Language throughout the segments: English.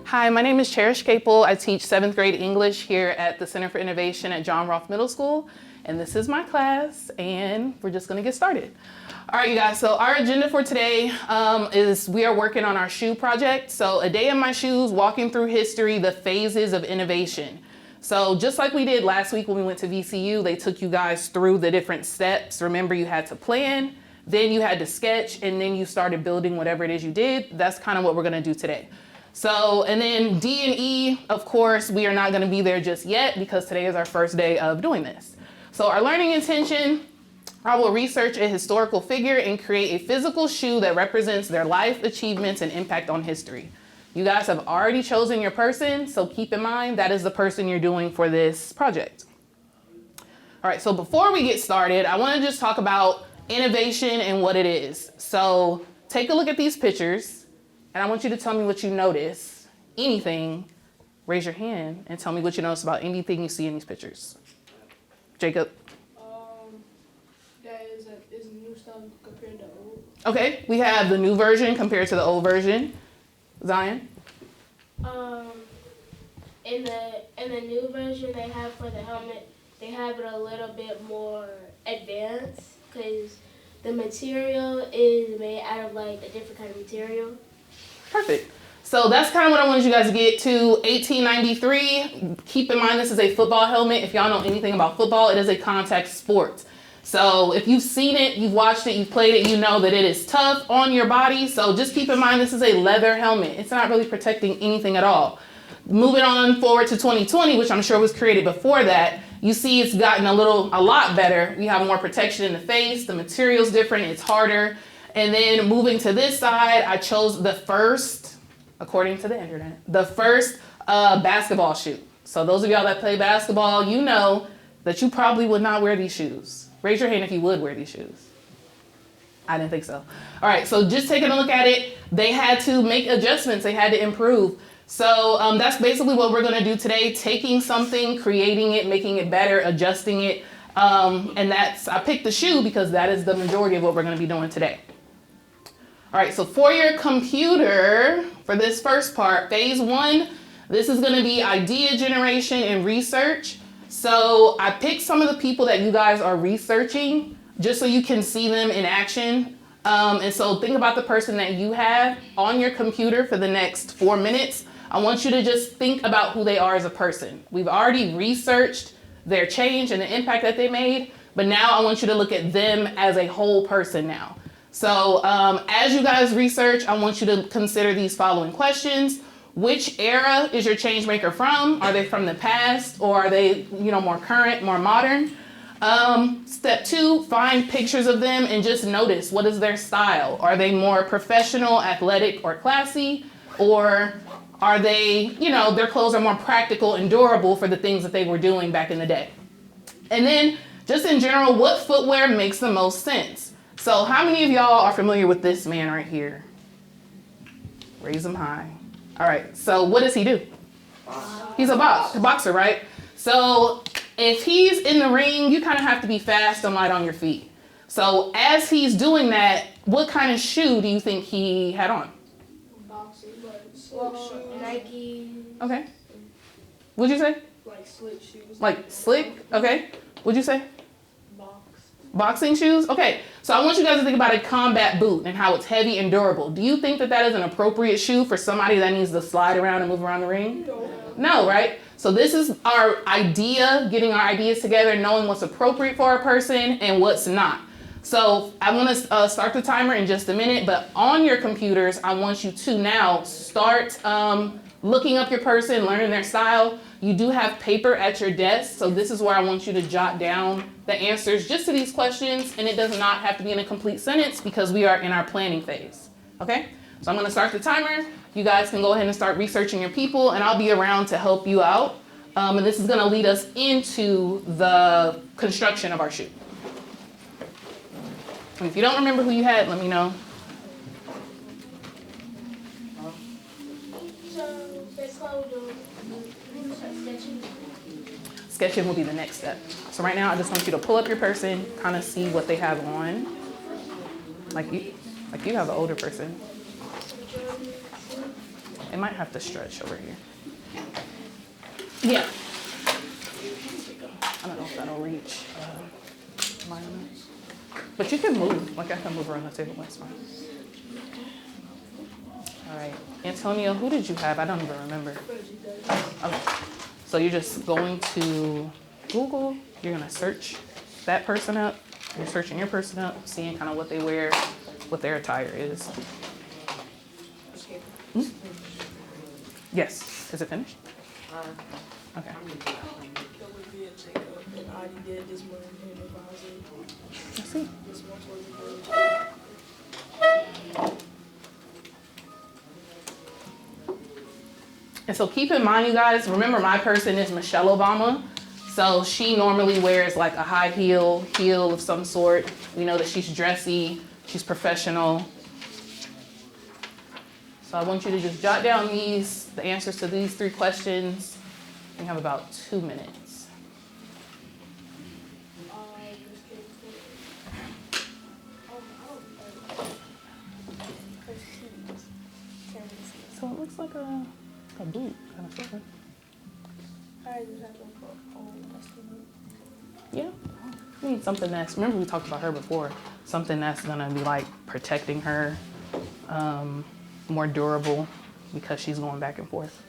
Hi, my name is Cherish Caple. I teach 7th grade English here at the Center for Innovation at John Rolfe Middle School. And this is my class, and we're just gonna get started. All right, you guys, so our agenda for today is we are working on our shoe project. So a day in my shoes, walking through history, the phases of innovation. So just like we did last week when we went to VCU, they took you guys through the different steps. Remember, you had to plan, then you had to sketch, and then you started building whatever it is you did. That's kind of what we're gonna do today. So, and then D and E, of course, we are not gonna be there just yet because today is our first day of doing this. So our learning intention, I will research a historical figure and create a physical shoe that represents their life, achievements, and impact on history. You guys have already chosen your person, so keep in mind that is the person you're doing for this project. All right, so before we get started, I wanna just talk about innovation and what it is. So take a look at these pictures. And I want you to tell me what you notice. Anything, raise your hand and tell me what you notice about anything you see in these pictures. Jacob? That is new stuff compared to old. Okay, we have the new version compared to the old version. Zion? In the new version they have for the helmet, they have it a little bit more advanced because the material is made out of like a different kind of material. Perfect. So that's kind of what I wanted you guys to get to. 1893, keep in mind this is a football helmet. If y'all know anything about football, it is a contact sport. So if you've seen it, you've watched it, you've played it, you know that it is tough on your body. So just keep in mind this is a leather helmet. It's not really protecting anything at all. Moving on forward to 2020, which I'm sure was created before that, you see it's gotten a lot better. We have more protection in the face, the material's different, it's harder. And then moving to this side, I chose the first, according to the internet, the first basketball shoe. So those of y'all that play basketball, you know that you probably would not wear these shoes. Raise your hand if you would wear these shoes. I didn't think so. All right, so just taking a look at it, they had to make adjustments, they had to improve. So that's basically what we're gonna do today, taking something, creating it, making it better, adjusting it. And I picked the shoe because that is the majority of what we're gonna be doing today. All right, so for your computer, for this first part, phase 1, this is gonna be idea generation and research. So I picked some of the people that you guys are researching just so you can see them in action. And so think about the person that you have on your computer for the next 4 minutes. I want you to just think about who they are as a person. We've already researched their change and the impact that they made, but now I want you to look at them as a whole person now. So as you guys research, I want you to consider these following questions. Which era is your change maker from? Are they from the past or are they, more current, more modern? Step 2, find pictures of them and just notice what is their style. Are they more professional, athletic, or classy? Or are they, their clothes are more practical and durable for the things that they were doing back in the day? And then just in general, what footwear makes the most sense? So how many of y'all are familiar with this man right here? Raise them high. All right, so what does he do? He's a boxer, right? So if he's in the ring, you kind of have to be fast and light on your feet. So as he's doing that, what kind of shoe do you think he had on? Boxing, like Nike. Okay. What'd you say? Like slick shoes. Like slick? Okay. What'd you say? Boxing shoes? Okay, so I want you guys to think about a combat boot and how it's heavy and durable. Do you think that that is an appropriate shoe for somebody that needs to slide around and move around the ring? No, right? So this is our idea, getting our ideas together, knowing what's appropriate for a person and what's not. So I'm gonna start the timer in just a minute, but on your computers, I want you to now start looking up your person, learning their style. You do have paper at your desk, so this is where I want you to jot down the answers just to these questions, and it does not have to be in a complete sentence because we are in our planning phase, okay? So I'm gonna start the timer. You guys can go ahead and start researching your people, and I'll be around to help you out. And this is gonna lead us into the construction of our shoe. And if you don't remember who you had, let me know. So that's what we're doing. We're start sketching. Sketching will be the next step. So right now, I just want you to pull up your person, kind of see what they have on. Like you have an older person. It might have to stretch over here. Yeah. I don't know if that'll reach mine. But you can move. Like I can move around the table. That's fine. All right. Antonio, who did you have? I don't even remember. Okay. So you're just going to Google. You're going to search that person up. You're searching your person up, seeing kind of what they wear, what their attire is. Hmm? Yes. Is it finished? Okay. Let's see. And so keep in mind, you guys, remember my person is Michelle Obama. So she normally wears like a high heel of some sort. We know that she's dressy, she's professional. So I want you to just jot down the answers to these 3 questions. We have about 2 minutes. So it looks like a boot kind of thing. Yeah. We need something that's, remember we talked about her before, something that's gonna be like protecting her, more durable because she's going back and forth.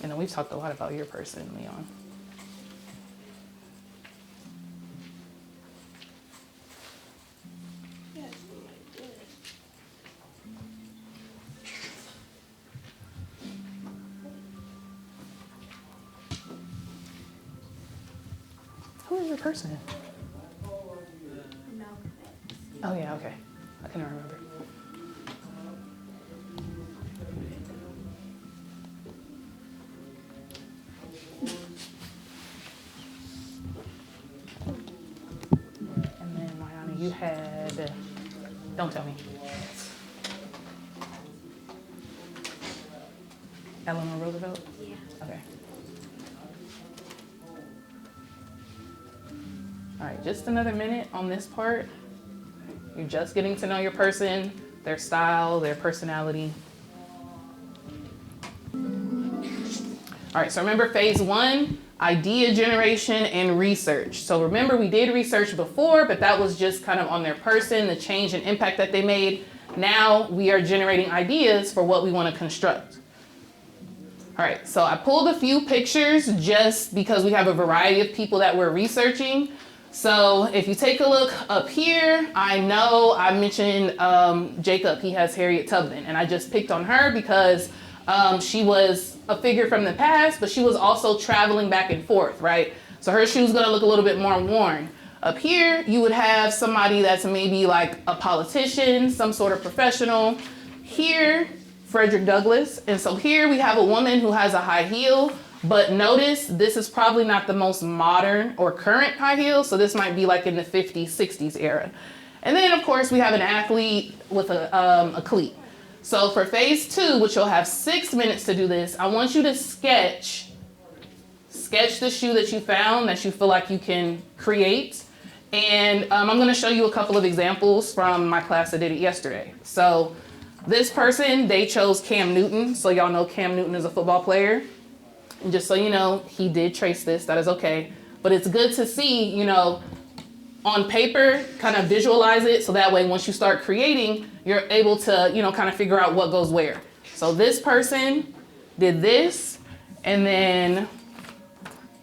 And then we've talked a lot about your person, Leon. Who is your person? No. Oh yeah, okay. I couldn't remember. And then Mariana, you had, don't tell me. Eleanor Roosevelt? Yeah. Okay. All right, just another minute on this part. You're just getting to know your person, their style, their personality. All right, so remember phase 1, idea generation and research. So remember we did research before, but that was just kind of on their person, the change and impact that they made. Now we are generating ideas for what we want to construct. All right, so I pulled a few pictures just because we have a variety of people that we're researching. So if you take a look up here, I know I mentioned Jacob, he has Harriet Tubman, and I just picked on her because she was a figure from the past, but she was also traveling back and forth, right? So her shoe's gonna look a little bit more worn. Up here, you would have somebody that's maybe like a politician, some sort of professional. Here, Frederick Douglass. And so here we have a woman who has a high heel, but notice this is probably not the most modern or current high heel. So this might be like in the 50s, 60s era. And then of course we have an athlete with a cleat. So for phase 2, which you'll have 6 minutes to do this, I want you to sketch the shoe that you found that you feel like you can create. And I'm gonna show you a couple of examples from my class that did it yesterday. So this person, they chose Cam Newton. So y'all know Cam Newton is a football player. And just so you know, he did trace this, that is okay. But it's good to see, you know, on paper, kind of visualize it. So that way, once you start creating, you're able to, you know, kind of figure out what goes where. So this person did this, and then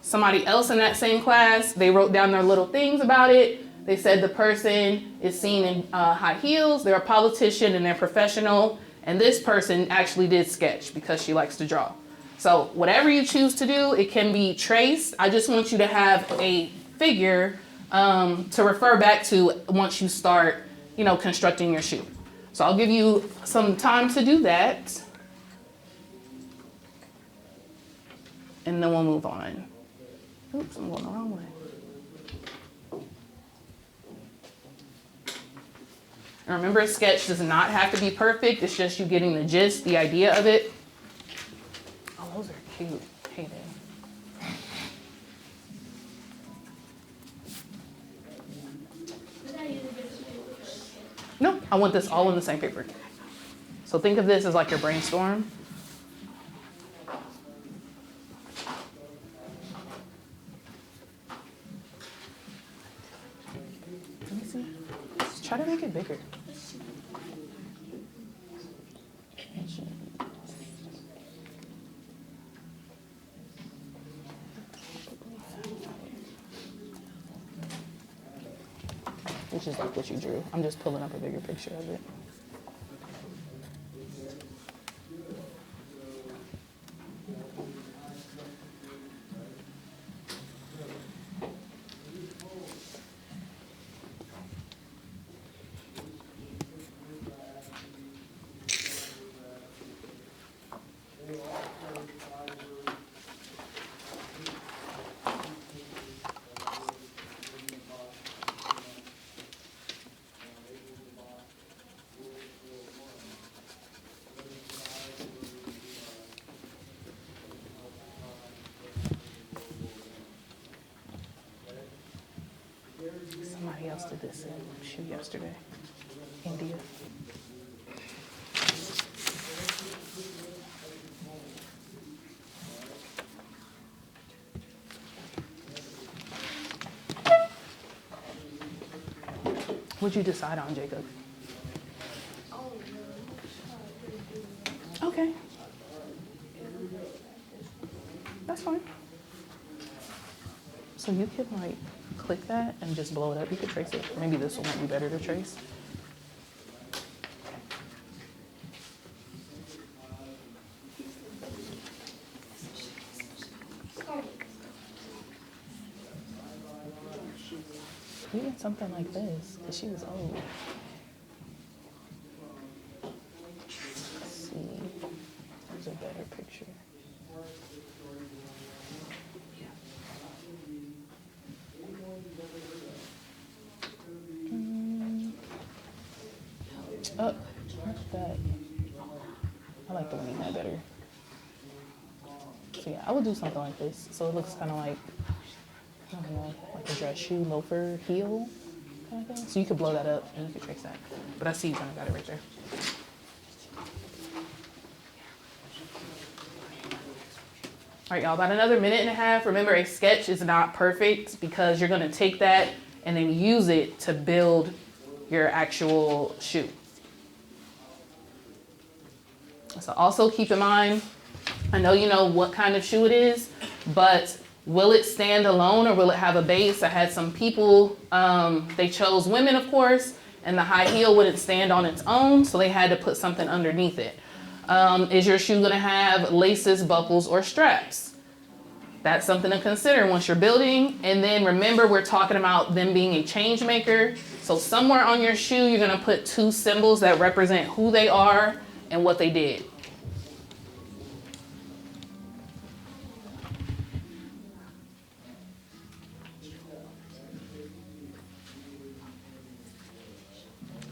somebody else in that same class, they wrote down their little things about it. They said the person is seen in high heels, they're a politician, and they're professional. And this person actually did sketch because she likes to draw. So whatever you choose to do, it can be traced. I just want you to have a figure to refer back to once you start, you know, constructing your shoe. So I'll give you some time to do that. And then we'll move on. Oops, I'm going the wrong way. And remember, a sketch does not have to be perfect. It's just you getting the gist, the idea of it. Oh, those are cute. Hey, there. No, I want this all in the same paper. So think of this as like your brainstorm. Let me see. Let's try to make it bigger. Which is like what you drew. I'm just pulling up a bigger picture of it. Somebody else did this in shoe yesterday. India. What'd you decide on, Jacob? Okay. That's fine. So you can like click that and just blow it up. You could trace it. Maybe this one might be better to trace. We had something like this because she was old. Let's see. There's a better picture. Oh, not that. I like the one you had better. So yeah, I would do something like this. So it looks kind of like, I don't know, like a dress shoe, loafer, heel kind of thing. So you could blow that up and you could trace that. But I see you kind of got it right there. All right, y'all, about another minute and a half. Remember, a sketch is not perfect because you're gonna take that and then use it to build your actual shoe. So also keep in mind, I know you know what kind of shoe it is, but will it stand alone or will it have a base? I had some people, they chose women, of course, and the high heel wouldn't stand on its own, so they had to put something underneath it. Is your shoe gonna have laces, buckles, or straps? That's something to consider once you're building. And then remember, we're talking about them being a change maker. So somewhere on your shoe, you're gonna put two symbols that represent who they are and what they did.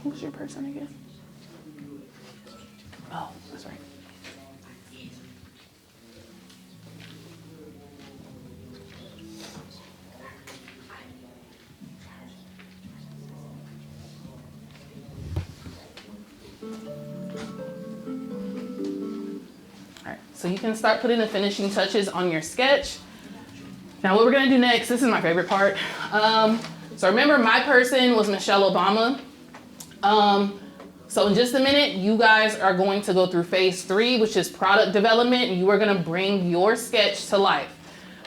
Who's your person again? Oh, that's right. All right, so you can start putting the finishing touches on your sketch. Now what we're gonna do next, this is my favorite part. So remember, my person was Michelle Obama. So in just a minute, you guys are going to go through phase 3, which is product development, and you are gonna bring your sketch to life.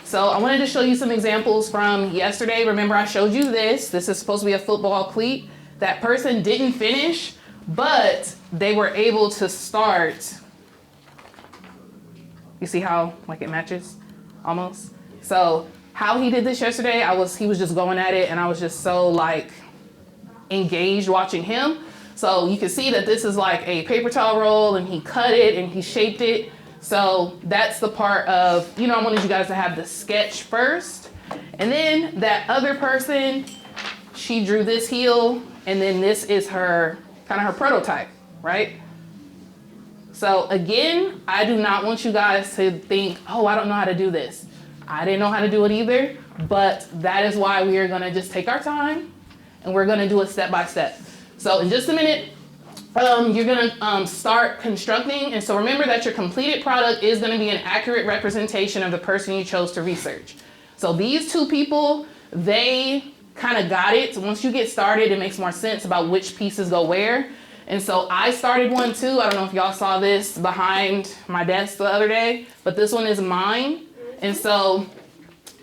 So I wanted to show you some examples from yesterday. Remember, I showed you this. This is supposed to be a football cleat. That person didn't finish, but they were able to start. You see how like it matches almost? So how he did this yesterday, he was just going at it, and I was just so like engaged watching him. So you can see that this is like a paper towel roll, and he cut it and he shaped it. So that's the part of, I wanted you guys to have the sketch first. And then that other person, she drew this heel, and then this is her, kind of her prototype, right? So again, I do not want you guys to think, oh, I don't know how to do this. I didn't know how to do it either, but that is why we are gonna just take our time and we're gonna do it step by step. So in just a minute, you're gonna start constructing. And so remember that your completed product is gonna be an accurate representation of the person you chose to research. So these two people, they kind of got it. So once you get started, it makes more sense about which pieces go where. And so I started one too. I don't know if y'all saw this behind my desk the other day, but this one is mine. And so,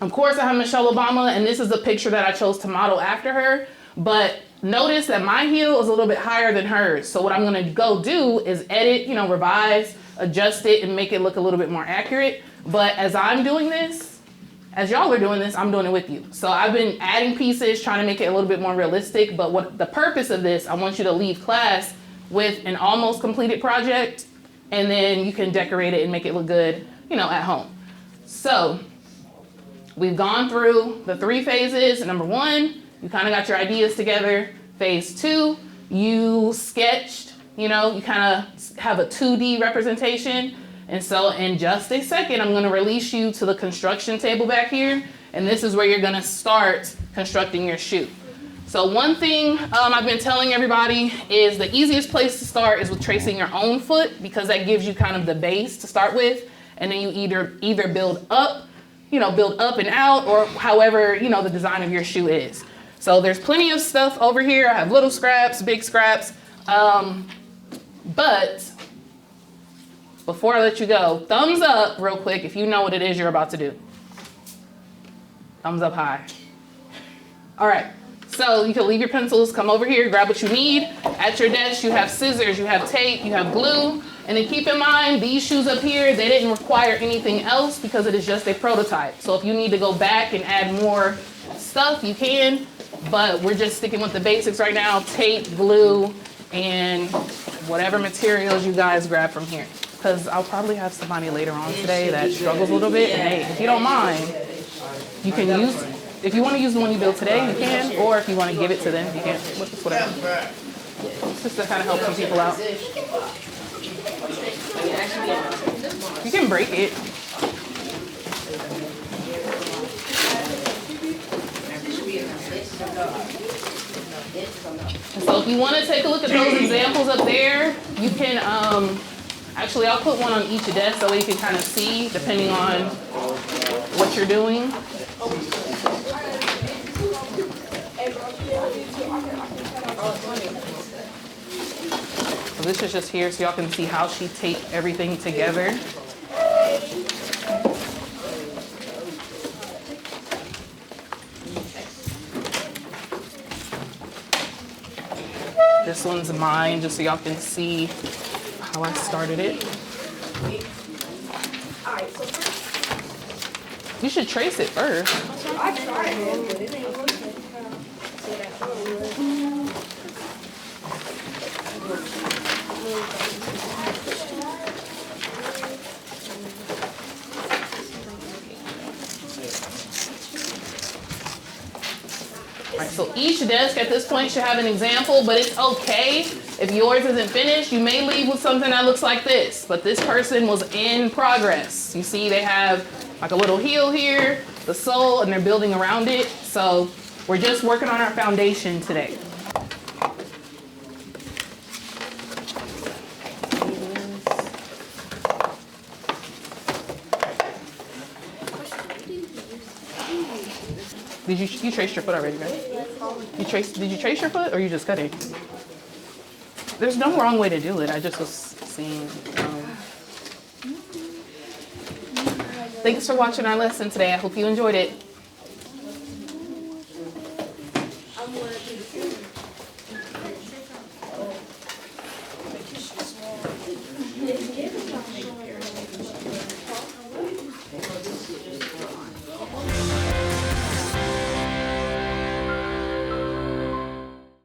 of course, I have Michelle Obama, and this is the picture that I chose to model after her. But notice that my heel is a little bit higher than hers. So what I'm gonna go do is edit, revise, adjust it, and make it look a little bit more accurate. But as I'm doing this, as y'all are doing this, I'm doing it with you. So I've been adding pieces, trying to make it a little bit more realistic. But what the purpose of this, I want you to leave class with an almost completed project, and then you can decorate it and make it look good, at home. So we've gone through the 3 phases. Number 1, you kind of got your ideas together. Phase 2, you sketched, you kind of have a 2D representation. And so in just a second, I'm going to release you to the construction table back here. And this is where you're going to start constructing your shoe. So one thing I've been telling everybody is the easiest place to start is with tracing your own foot, because that gives you kind of the base to start with. And then you either build up, build up and out, or however, the design of your shoe is. So there's plenty of stuff over here. I have little scraps, big scraps. But before I let you go, thumbs up real quick if you know what it is you're about to do. Thumbs up high. All right, so you can leave your pencils, come over here, grab what you need. At your desk, you have scissors, you have tape, you have glue. And then keep in mind, these shoes up here, they didn't require anything else because it is just a prototype. So if you need to go back and add more stuff, you can. But we're just sticking with the basics right now: tape, glue, and whatever materials you guys grab from here. Because I'll probably have somebody later on today that struggles a little bit. And hey, if you don't mind, you can use, if you want to use the one you built today, you can. Or if you want to give it to them, you can. Whatever. Just to kind of help some people out. You can break it. So if you want to take a look at those examples up there, you can, actually I'll put one on each desk so you can kind of see depending on what you're doing. So this is just here so y'all can see how she taped everything together. This one's mine, just so y'all can see how I started it. You should trace it first. I tried, but it ain't working. All right, so each desk at this point should have an example, but it's okay if yours isn't finished. You may leave with something that looks like this, but this person was in progress. You see they have like a little heel here, the sole, and they're building around it. So we're just working on our foundation today. You traced your foot already, right? Did you trace your foot or you just cut it? There's no wrong way to do it. I just was seeing. Thanks for watching our lesson today. I hope you enjoyed it.